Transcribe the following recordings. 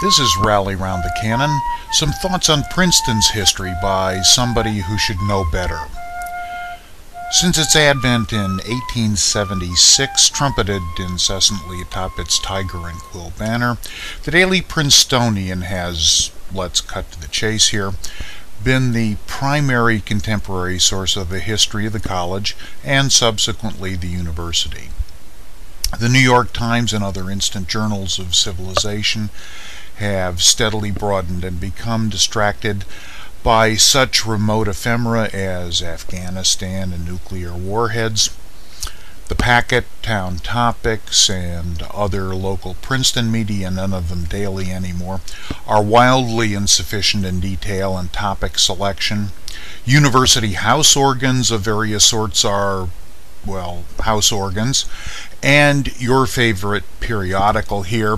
This is Rally Round the Cannon, some thoughts on Princeton's history by somebody who should know better. Since its advent in 1876, trumpeted incessantly atop its tiger and quill banner, the Daily Princetonian has, let's cut to the chase here, been the primary contemporary source of the history of the college and subsequently the university. The New York Times and other instant journals of civilization have steadily broadened and become distracted by such remote ephemera as Afghanistan and nuclear warheads. The Packet, Town Topics, and other local Princeton media, none of them daily anymore, are wildly insufficient in detail and topic selection. University house organs of various sorts are, well, house organs, and your favorite periodical here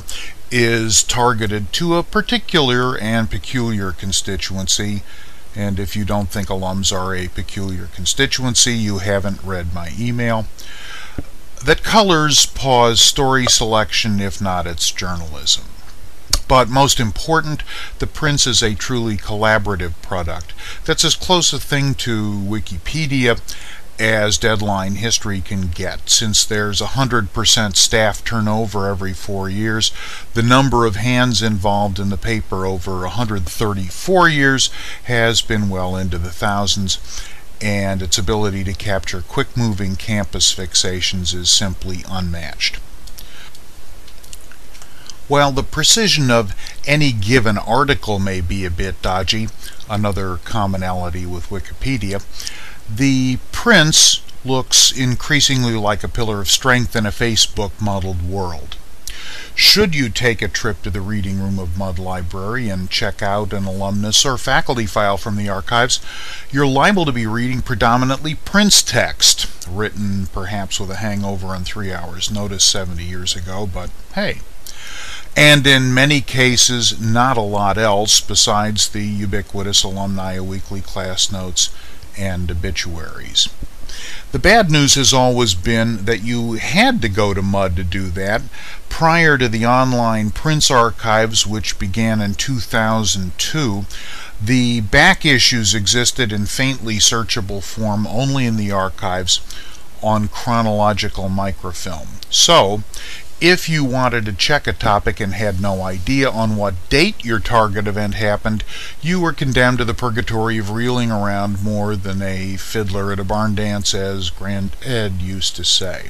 is targeted to a particular and peculiar constituency, and if you don't think alums are a peculiar constituency, you haven't read my email, that colors pause story selection, if not its journalism. But most important, the Prince is a truly collaborative product that's as close a thing to Wikipedia as deadline history can get. Since there's 100% staff turnover every 4 years, the number of hands involved in the paper over 134 years has been well into the thousands, and its ability to capture quick-moving campus fixations is simply unmatched. While the precision of any given article may be a bit dodgy, another commonality with Wikipedia, the Prince looks increasingly like a pillar of strength in a Facebook-muddled world. Should you take a trip to the reading room of Mudd Library and check out an alumnus or faculty file from the archives, you're liable to be reading predominantly Prince text, written perhaps with a hangover on 3 hours notice 70 years ago, but hey. And in many cases, not a lot else besides the ubiquitous Alumni Weekly class notes and obituaries. The bad news has always been that you had to go to Mudd to do that. Prior to the online Prince archives, which began in 2002, the back issues existed in faintly searchable form only in the archives on chronological microfilm. So, if you wanted to check a topic and had no idea on what date your target event happened, you were condemned to the purgatory of reeling around more than a fiddler at a barn dance, as Grand Ed used to say.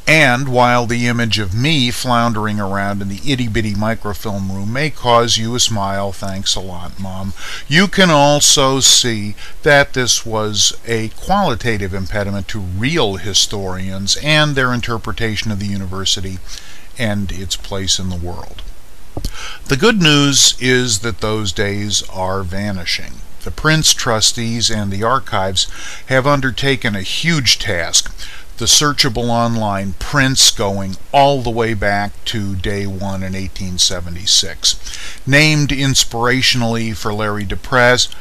And while the image of me floundering around in the itty-bitty microfilm room may cause you a smile, thanks a lot, Mom, you can also see that this was a qualitative impediment to real historians and their interpretation of the university and its place in the world. The good news is that those days are vanishing. The Prince trustees and the archives have undertaken a huge task, the searchable online Prince going all the way back to day one in 1876. Named inspirationally for Larry DePrez,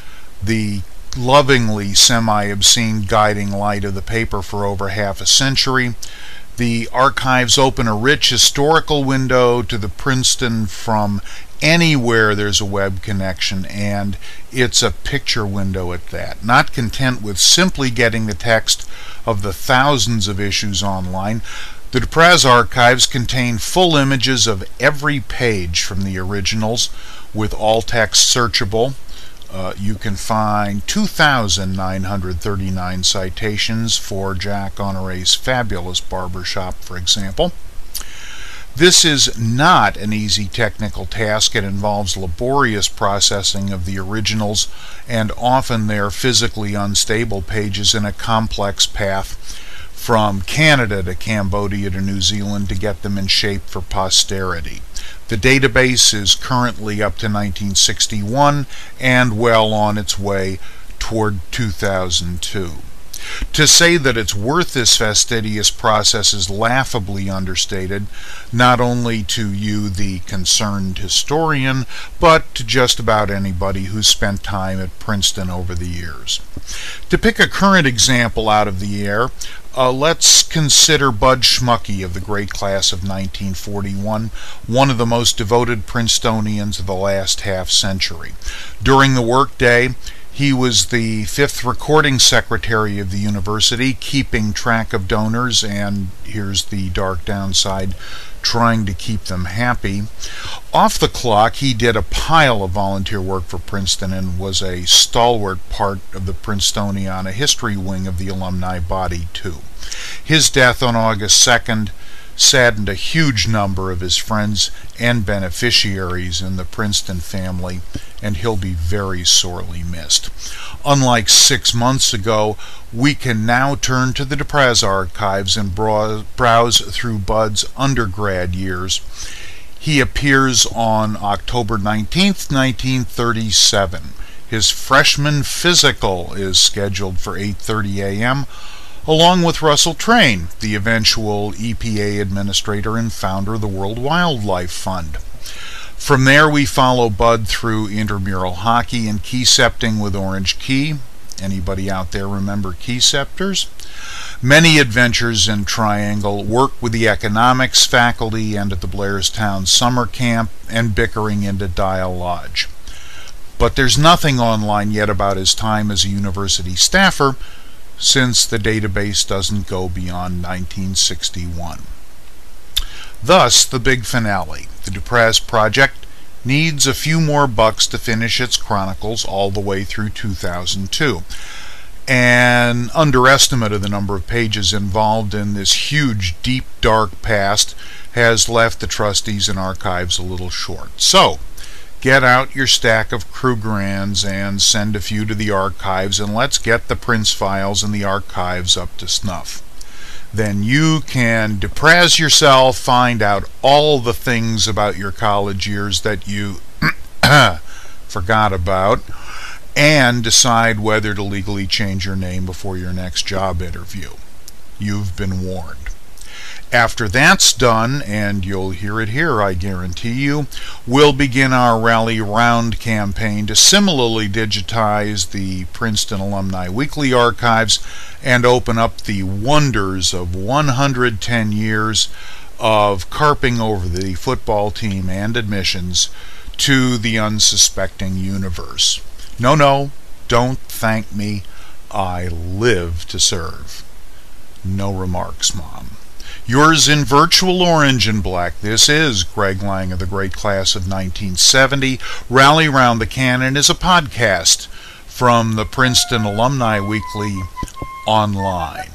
the lovingly semi-obscene guiding light of the paper for over half a century, the archives open a rich historical window to the Princeton from anywhere there's a web connection, and it's a picture window at that. Not content with simply getting the text of the thousands of issues online, the DePrez archives contain full images of every page from the originals, with all text searchable. You can find 2,939 citations for Jack Honore's fabulous barbershop, for example. This is not an easy technical task. It involves laborious processing of the originals and often their physically unstable pages in a complex path from Canada to Cambodia to New Zealand to get them in shape for posterity. The database is currently up to 1961 and well on its way toward 2002. To say that it's worth this fastidious process is laughably understated, not only to you, the concerned historian, but to just about anybody who's spent time at Princeton over the years. To pick a current example out of the air, let's consider Bud Schmucky of the great class of 1941, one of the most devoted Princetonians of the last half century. During the workday, he was the 5th recording secretary of the university, keeping track of donors, and here's the dark downside, trying to keep them happy. Off the clock, he did a pile of volunteer work for Princeton and was a stalwart part of the Princetoniana history wing of the alumni body, too. His death on August 2nd saddened a huge number of his friends and beneficiaries in the Princeton family, and he'll be very sorely missed. Unlike 6 months ago, we can now turn to the DePraz archives and browse through Bud's undergrad years. He appears on October 19th, 1937. His freshman physical is scheduled for 8:30 a.m., along with Russell Train, the eventual EPA administrator and founder of the World Wildlife Fund. From there, we follow Bud through intramural hockey and keycepting with Orange Key. Anybody out there remember keyceptors? Many adventures in Triangle, work with the economics faculty and at the Blairstown summer camp, and bickering into Dial Lodge. But there's nothing online yet about his time as a university staffer, since the database doesn't go beyond 1961. Thus, the big finale. The DePraz Project needs a few more bucks to finish its chronicles all the way through 2002. An underestimate of the number of pages involved in this huge, deep, dark past has left the trustees and archives a little short. So, get out your stack of Krugerrands and send a few to the archives, and let's get the Prince files and the archives up to snuff. Then you can DePraz yourself, find out all the things about your college years that you forgot about, and decide whether to legally change your name before your next job interview. You've been warned. After that's done, and you'll hear it here, I guarantee you, we'll begin our Rally Round campaign to similarly digitize the Princeton Alumni Weekly archives and open up the wonders of 110 years of carping over the football team and admissions to the unsuspecting universe. No, don't thank me. I live to serve. No remarks, Mom. Yours in virtual orange and black, this is Greg Lang of the great class of 1970. Rally Round the Cannon is a podcast from the Princeton Alumni Weekly online.